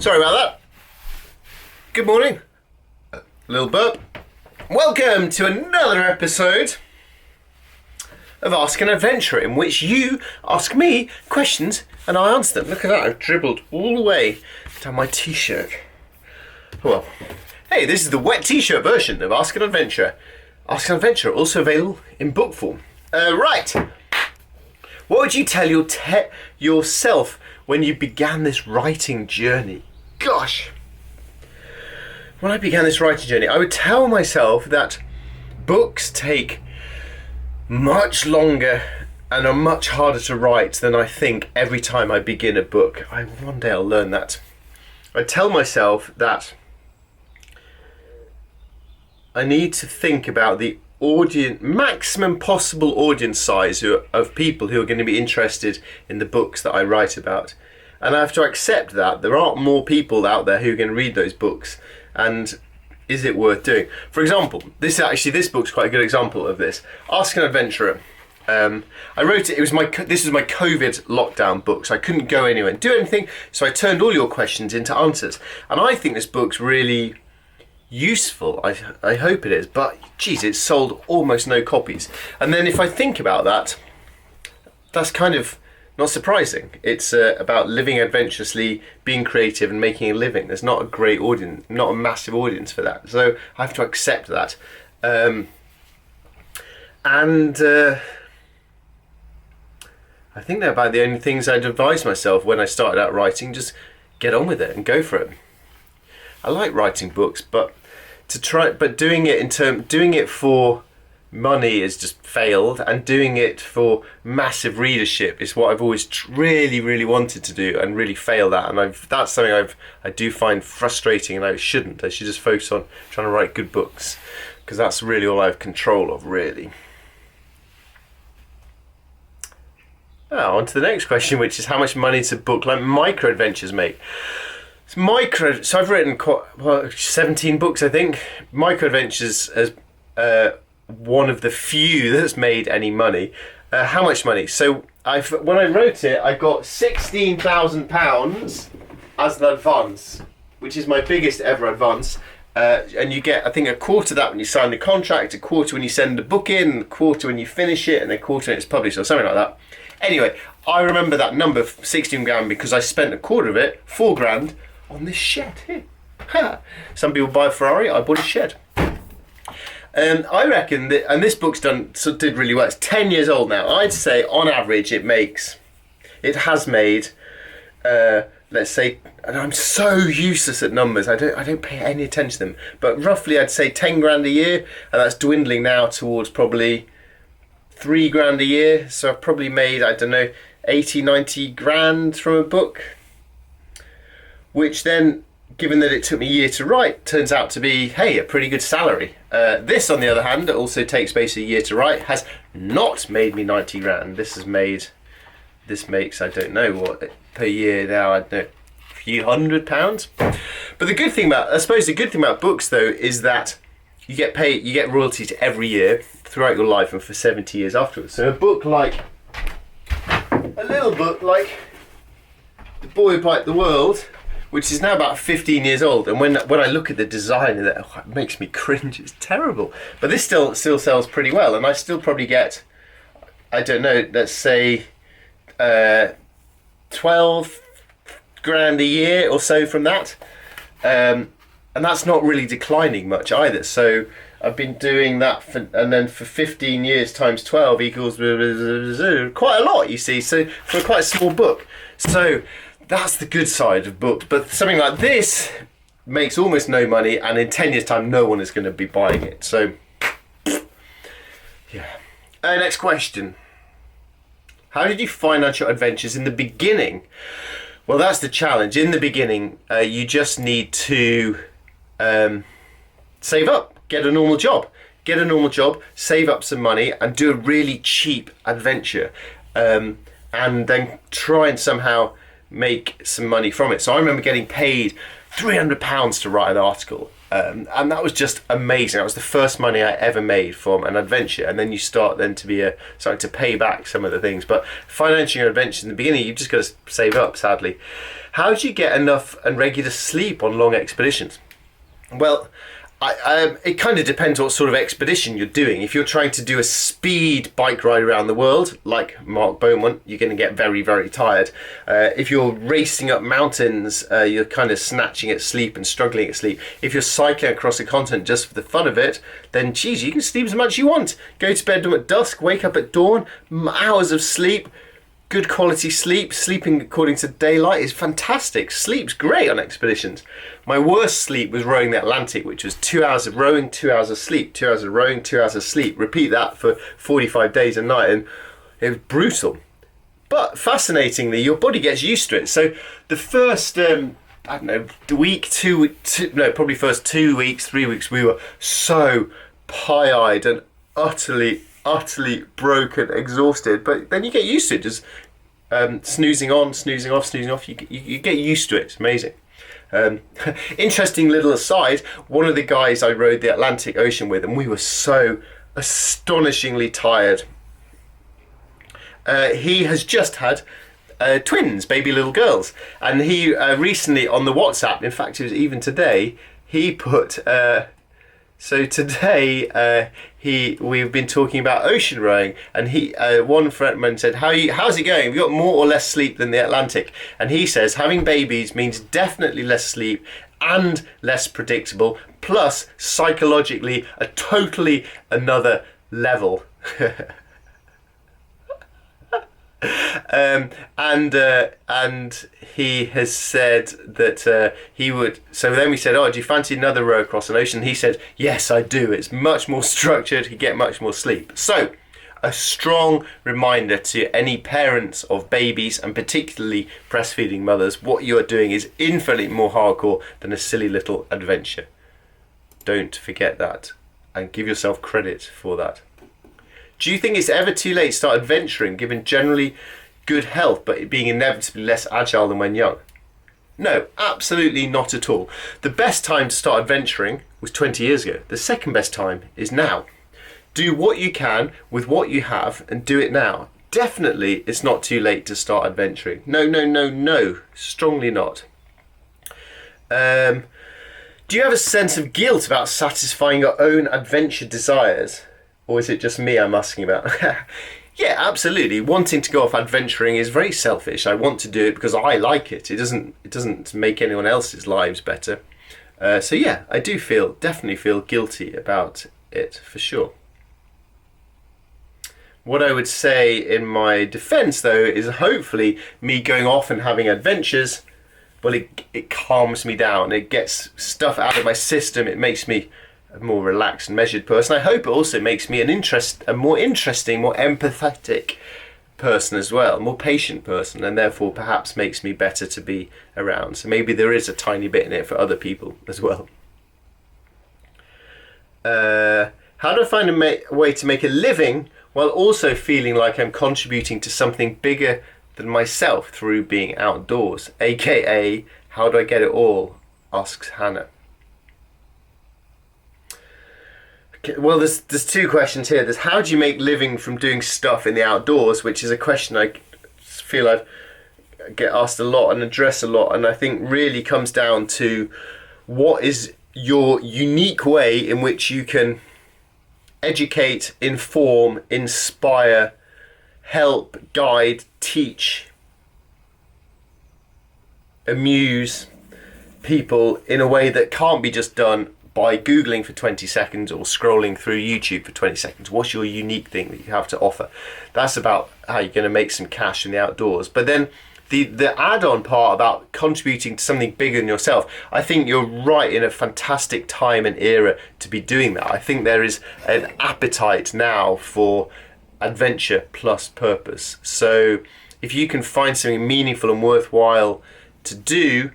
Sorry about that. Good morning. Little burp. Welcome to another episode of Ask an Adventurer, in which you ask me questions and I answer them. Look at that, I've dribbled all the way down my t-shirt. Well, hey, this is the wet t-shirt version of Ask an Adventurer. Ask an Adventurer, also available in book form. Right. What would you tell yourself when you began this writing journey? Gosh. When I began this writing journey, I would tell myself that books take much longer and are much harder to write than I think every time I begin a book. One day I'll learn that. I tell myself that I need to think about the maximum possible audience size of people who are going to be interested in the books that I write about. And I have to accept that there aren't more people out there who are going to read those books. And is it worth doing? For example, this book's quite a good example of this. Ask an Adventurer. I wrote it. This was my COVID lockdown book, so I couldn't go anywhere and do anything. So I turned all your questions into answers, and I think this book's really useful. I hope it is. But geez, it's sold almost no copies. And then if I think about that, that's kind of not surprising. It's about living adventurously, being creative and making a living. There's not a great audience, not a massive audience for that. So I have to accept that. I think they're about the only things I'd advise myself when I started out writing. Just get on with it and go for it. I like writing books, but doing it for money has just failed, and doing it for massive readership is what I've always really wanted to do and really failed at, and that's something I do find frustrating, and I shouldn't. I should just focus on trying to write good books, because that's really all I have control of, really. Now on to the next question, which is how much money does a book like Micro Adventures make? So I've written 17 books, I think. Micro Adventures as one of the few that's made any money. How much money? So when I wrote it, I got £16,000 as an advance, which is my biggest ever advance. And you get, I think, a quarter of that when you sign the contract, a quarter when you send the book in, a quarter when you finish it, and a quarter when it's published, or something like that. Anyway, I remember that number, 16 grand, because I spent a quarter of it, 4 grand, on this shed here. Ha! Some people buy a Ferrari, I bought a shed. I reckon that, and this book's did really well. It's 10 years old now. I'd say on average it has made, let's say, and I'm so useless at numbers, I don't pay any attention to them, but roughly I'd say 10 grand a year, and that's dwindling now towards probably 3 grand a year. So I've probably made, 80, 90 grand from a book, which then, given that it took me a year to write, turns out to be, hey, a pretty good salary. This, on the other hand, it also takes basically a year to write, has not made me 90 grand. This makes, I don't know what, per year now, I don't know, a few £100. But the good thing about books, though, is that you get royalties every year throughout your life and for 70 years afterwards. So a little book like The Boy Who Biked the World, which is now about 15 years old, and when I look at the design of it, it makes me cringe. It's terrible. But this still sells pretty well, and I still probably get, I don't know, let's say 12 grand a year or so from that. And that's not really declining much either. So I've been doing that and then for 15 years times 12 equals quite a lot, you see. So for quite a small book. So that's the good side of books. But something like this makes almost no money, and in 10 years' time, no one is going to be buying it. So, yeah. Next question. How did you finance your adventures in the beginning? Well, that's the challenge. In the beginning, you just need to save up, get a normal job, save up some money, and do a really cheap adventure, and then try and somehow make some money from it. So I remember getting paid £300 to write an article, And that was just amazing. That was the first money I ever made from an adventure. And then you start then to be starting to pay back some of the things. But financing your adventures in the beginning, you've just got to save up, sadly. How do you get enough and regular sleep on long expeditions? Well, it kind of depends what sort of expedition you're doing. If you're trying to do a speed bike ride around the world, like Mark Beaumont, you're going to get very, very tired. If you're racing up mountains, you're kind of snatching at sleep and struggling at sleep. If you're cycling across a continent just for the fun of it, then geez, you can sleep as much as you want. Go to bed at dusk, wake up at dawn, hours of sleep. Good quality sleep. Sleeping according to daylight is fantastic. Sleep's great on expeditions. My worst sleep was rowing the Atlantic, which was 2 hours of rowing, 2 hours of sleep, 2 hours of rowing, 2 hours of sleep. Repeat that for 45 days a night, and it was brutal. But fascinatingly, your body gets used to it. So the first, probably first 2 weeks, 3 weeks, we were so pie-eyed and utterly broken, exhausted, but then you get used to it. Just snoozing on, snoozing off, snoozing off. You get used to it. It's amazing. Interesting little aside, one of the guys I rode the Atlantic Ocean with, and we were so astonishingly tired. He has just had twins, baby little girls, and he recently on the WhatsApp, in fact it was even today, he put so today we've been talking about ocean rowing, and one friend of mine said, how's it going? Have you got more or less sleep than the Atlantic? And he says having babies means definitely less sleep and less predictable, plus psychologically a totally another level. And he has said that he would. So then we said, "Oh, do you fancy another row across an ocean?" He said, "Yes, I do. It's much more structured. You get much more sleep." So, a strong reminder to any parents of babies, and particularly breastfeeding mothers: what you are doing is infinitely more hardcore than a silly little adventure. Don't forget that, and give yourself credit for that. Do you think it's ever too late to start adventuring, given generally good health, but being inevitably less agile than when young? No, absolutely not at all. The best time to start adventuring was 20 years ago. The second best time is now. Do what you can with what you have and do it now. Definitely it's not too late to start adventuring. No. Strongly not. Do you have a sense of guilt about satisfying your own adventure desires? Or is it just me I'm asking about? Yeah, absolutely. Wanting to go off adventuring is very selfish. I want to do it because I like it. It doesn't make anyone else's lives better. So yeah, I do definitely feel guilty about it for sure. What I would say in my defense though is hopefully me going off and having adventures, well, it calms me down. It gets stuff out of my system. It makes me a more relaxed and measured person. I hope it also makes me a more interesting, more empathetic person as well, a more patient person, and therefore perhaps makes me better to be around. So maybe there is a tiny bit in it for other people as well. How do I find a way to make a living while also feeling like I'm contributing to something bigger than myself through being outdoors? AKA, how do I get it all? Asks Hannah. Well, there's two questions here. There's how do you make living from doing stuff in the outdoors, which is a question I feel I get asked a lot and address a lot, and I think really comes down to what is your unique way in which you can educate, inform, inspire, help, guide, teach, amuse people in a way that can't be just done by Googling for 20 seconds or scrolling through YouTube for 20 seconds. What's your unique thing that you have to offer? That's about how you're going to make some cash in the outdoors. But then the add-on part about contributing to something bigger than yourself, I think you're right in a fantastic time and era to be doing that. I think there is an appetite now for adventure plus purpose. So if you can find something meaningful and worthwhile to do,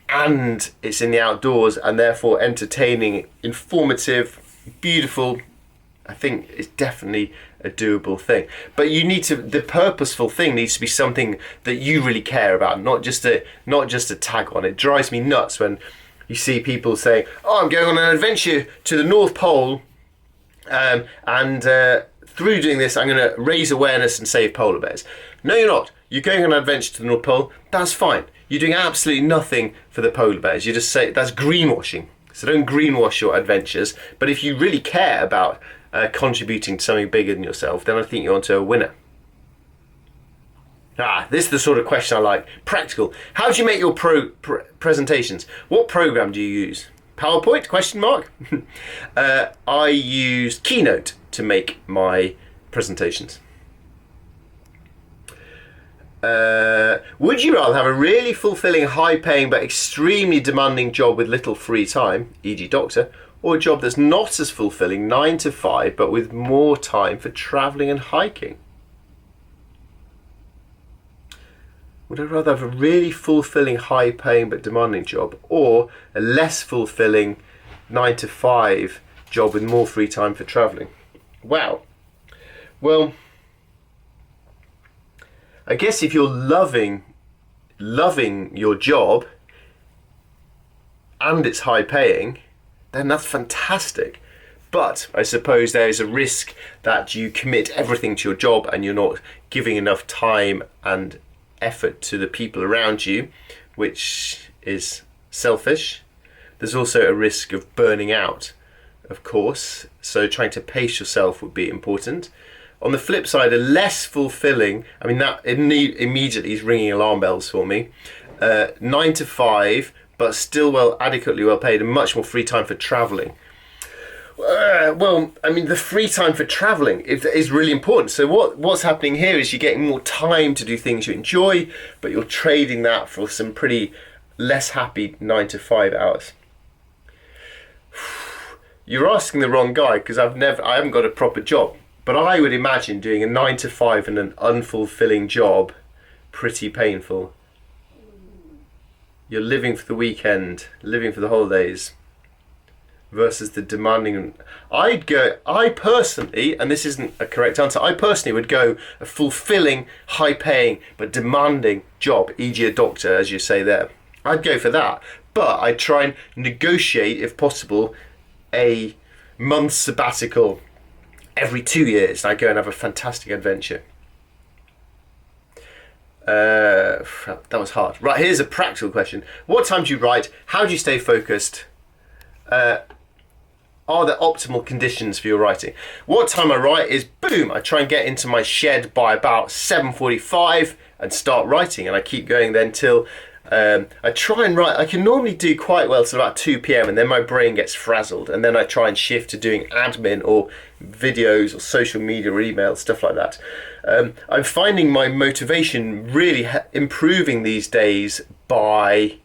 and it's in the outdoors and therefore entertaining, informative, beautiful, I think it's definitely a doable thing. But the purposeful thing needs to be something that you really care about, not just a tag on. It drives me nuts when You see people saying, "Oh, I'm going on an adventure to the North Pole, and through doing this, I'm going to raise awareness and save polar bears." No, you're not. You're going on an adventure to the North Pole. That's fine. You're doing absolutely nothing for the polar bears. You just say that's greenwashing. So don't greenwash your adventures. But if you really care about contributing to something bigger than yourself, then I think you're onto a winner. This is the sort of question I like. Practical. How do you make your presentations? What program do you use? PowerPoint? Question mark. I use Keynote to make my presentations. Would you rather have a really fulfilling, high-paying but extremely demanding job with little free time, e.g. doctor, or a job that's not as fulfilling, 9 to 5, but with more time for travelling and hiking? Would I rather have a really fulfilling, high-paying but demanding job, or a less fulfilling 9 to 5 job with more free time for travelling? Wow. Well, I guess if you're loving your job and it's high-paying, then that's fantastic. But I suppose there is a risk that you commit everything to your job and you're not giving enough time and effort to the people around you, which is selfish. There's also a risk of burning out, of course, so trying to pace yourself would be important. On the flip side, a less fulfilling, I mean, that immediately is ringing alarm bells for me. 9 to 5, but still adequately well paid and much more free time for travelling. Well, I mean, the free time for travelling is really important. So what's happening here is you're getting more time to do things you enjoy, but you're trading that for some pretty less happy 9 to 5 hours. You're asking the wrong guy, because I haven't got a proper job. But I would imagine doing a 9 to 5 and an unfulfilling job pretty painful. You're living for the weekend, living for the holidays, versus the demanding. I personally, and this isn't a correct answer, I personally would go a fulfilling, high-paying, but demanding job, e.g. a doctor, as you say there. I'd go for that. But I'd try and negotiate, if possible, a month sabbatical every 2 years. I'd go and have a fantastic adventure. That was hard. Right, here's a practical question. What time do you write? How do you stay focused? Are there optimal conditions for your writing? What time I write is, boom, I try and get into my shed by about 7:45 and start writing, and I keep going then till I try and write. I can normally do quite well till about 2 p.m. and then my brain gets frazzled, and then I try and shift to doing admin or videos or social media or email, stuff like that. I'm finding my motivation really improving these days by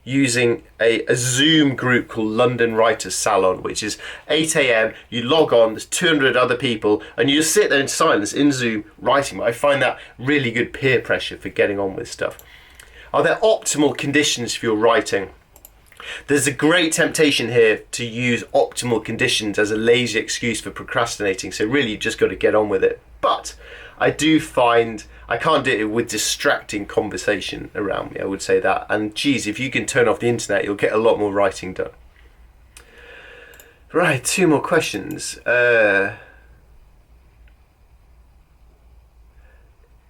using a Zoom group called London Writers Salon, which is 8 a.m. You log on, there's 200 other people, and you just sit there in silence in Zoom writing. I find that really good peer pressure for getting on with stuff. Are there optimal conditions for your writing? There's a great temptation here to use optimal conditions as a lazy excuse for procrastinating, so really you just got to get on with it. But I do find I can't do it with distracting conversation around me, I would say that. And geez, if you can turn off the internet, you'll get a lot more writing done. Right, 2 more questions.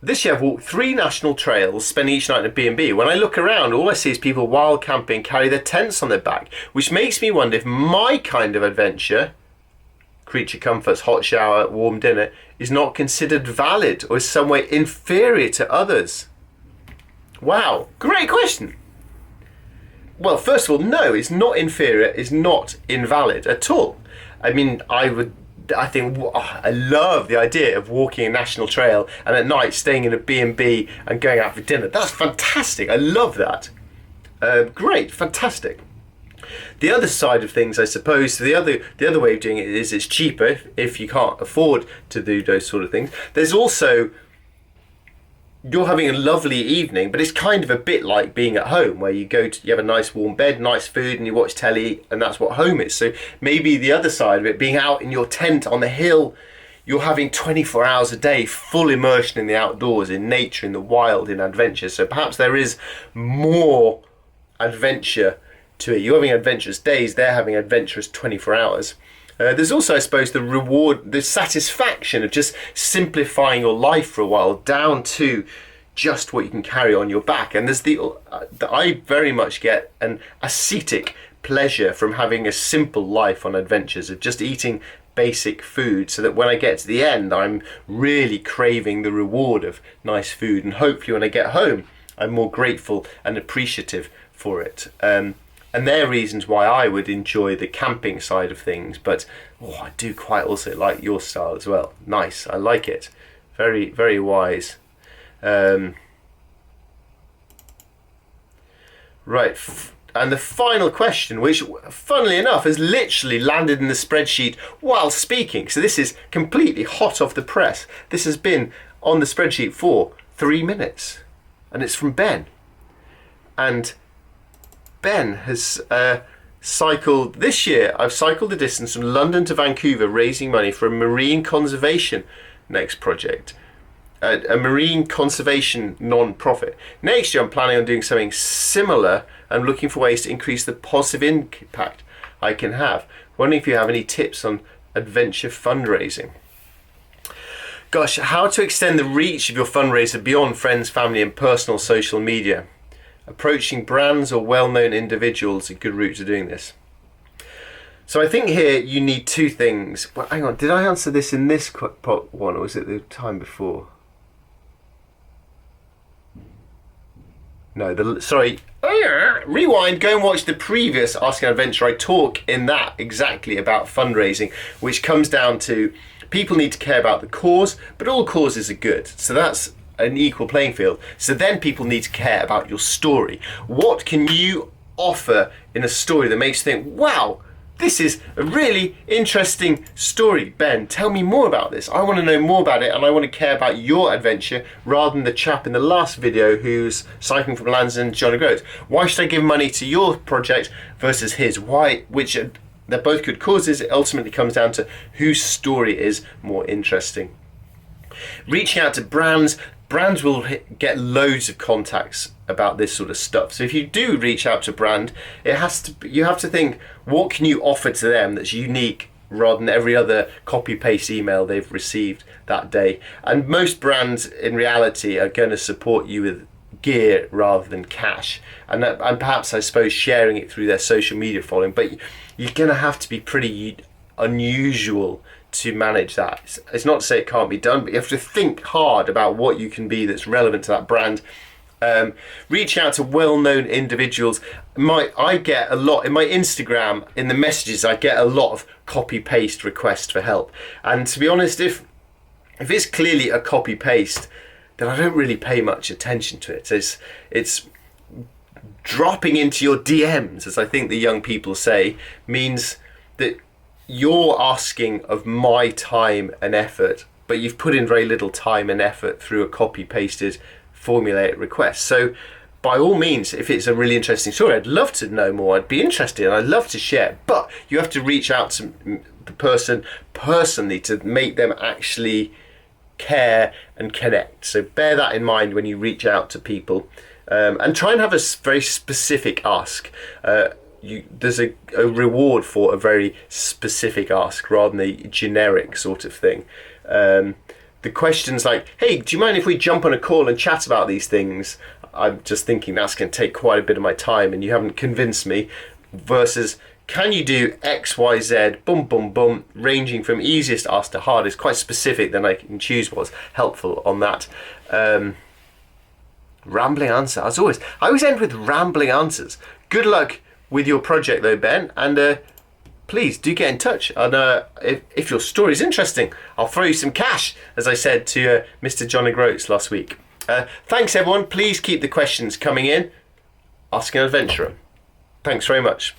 This year I've walked 3 national trails, spending each night in a B&B. When I look around, all I see is people wild camping, carry their tents on their back, which makes me wonder if my kind of adventure, creature comforts, hot shower, warm dinner, is not considered valid or is some way inferior to others. Wow, great question. Well, first of all, no, it's not inferior, it's not invalid at all. I mean, I love the idea of walking a national trail and at night staying in a B&B and going out for dinner. That's fantastic. I love that. Great, fantastic. The other side of things, I suppose, the other way of doing it is it's cheaper if you can't afford to do those sort of things. There's also, you're having a lovely evening, but it's kind of a bit like being at home, where you have a nice warm bed, nice food, and you watch telly, and that's what home is. So maybe the other side of it, being out in your tent on the hill, you're having 24 hours a day, full immersion in the outdoors, in nature, in the wild, in adventure. So perhaps there is more adventure to it. You're having adventurous days, they're having adventurous 24 hours. There's also, I suppose, the reward, the satisfaction of just simplifying your life for a while down to just what you can carry on your back. And there's I very much get an ascetic pleasure from having a simple life on adventures, of just eating basic food, so that when I get to the end, I'm really craving the reward of nice food. And hopefully when I get home, I'm more grateful and appreciative for it. And there are reasons why I would enjoy the camping side of things, but I do quite also like your style as well. Nice, I like it. Very, very wise. Right, and the final question, which funnily enough has literally landed in the spreadsheet while speaking, so this is completely hot off the press. This has been on the spreadsheet for 3 minutes, and it's from Ben. And Ben has cycled this year. I've cycled the distance from London to Vancouver, raising money for a marine conservation next project, a marine conservation non-profit. Next year I'm planning on doing something similar and looking for ways to increase the positive impact I can have. Wondering if you have any tips on adventure fundraising. Gosh, how to extend the reach of your fundraiser beyond friends, family and personal social media. Approaching brands or well-known individuals is a good route to doing this. So I think here you need two things. Well, hang on, did I answer this in this one, or was it the time before? No, sorry. Rewind, go and watch the previous Ask an Adventure. I talk in that exactly about fundraising, which comes down to people need to care about the cause, but all causes are good. So that's an equal playing field. So then people need to care about your story. What can you offer in a story that makes you think, wow, this is a really interesting story. Ben, tell me more about this. I want to know more about it, and I want to care about your adventure rather than the chap in the last video who's cycling from Land's End to John O'Groats. Why should I give money to your project versus his? Why? They're both good causes. It ultimately comes down to whose story is more interesting. Reaching out to brands will get loads of contacts about this sort of stuff. So if you do reach out to a brand, you have to think, what can you offer to them that's unique rather than every other copy-paste email they've received that day. And most brands in reality are going to support you with gear rather than cash, and perhaps I suppose sharing it through their social media following, but you're going to have to be pretty unusual to manage that. It's not to say it can't be done, but you have to think hard about what you can be that's relevant to that brand. Reach out to well-known individuals. I get a lot in my Instagram, in the messages, I get a lot of copy-paste requests for help. And to be honest, if it's clearly a copy-paste, then I don't really pay much attention to it. It's dropping into your DMs, as I think the young people say, means that you're asking of my time and effort, but you've put in very little time and effort through a copy-pasted formulaic request. So by all means, if it's a really interesting story, I'd love to know more, I'd be interested, and I'd love to share, but you have to reach out to the person personally to make them actually care and connect. So bear that in mind when you reach out to people, and try and have a very specific ask. There's a reward for a very specific ask rather than a generic sort of thing. The questions like, hey, do you mind if we jump on a call and chat about these things? I'm just thinking that's going to take quite a bit of my time and you haven't convinced me. Versus, can you do X, Y, Z, boom, boom, boom, ranging from easiest ask to hardest, quite specific, then I can choose what's helpful on that. Rambling answer, as always. I always end with rambling answers. Good luck with your project though, Ben, and please do get in touch. And if your story is interesting, I'll throw you some cash, as I said to Mr. John O'Groats last week. Thanks everyone. Please keep the questions coming in. Ask an Adventurer. Thanks very much.